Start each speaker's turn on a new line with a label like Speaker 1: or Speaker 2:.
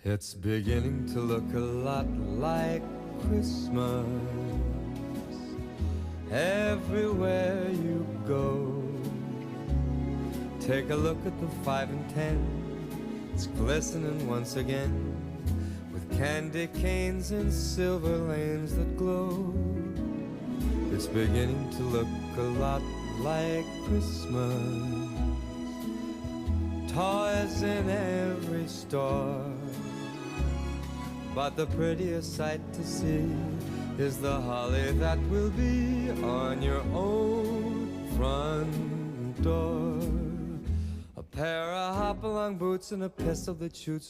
Speaker 1: It's beginning to look a lot like Christmas everywhere you go. Take a look at the 5 and 10. It's glistening once again with candy canes and silver lanes that glow. It's beginning to look a lot like Christmas. Toys in every store, but the prettiest sight to see is the holly that will be on your own front door. A pair of hop-along boots and a pistol that shoots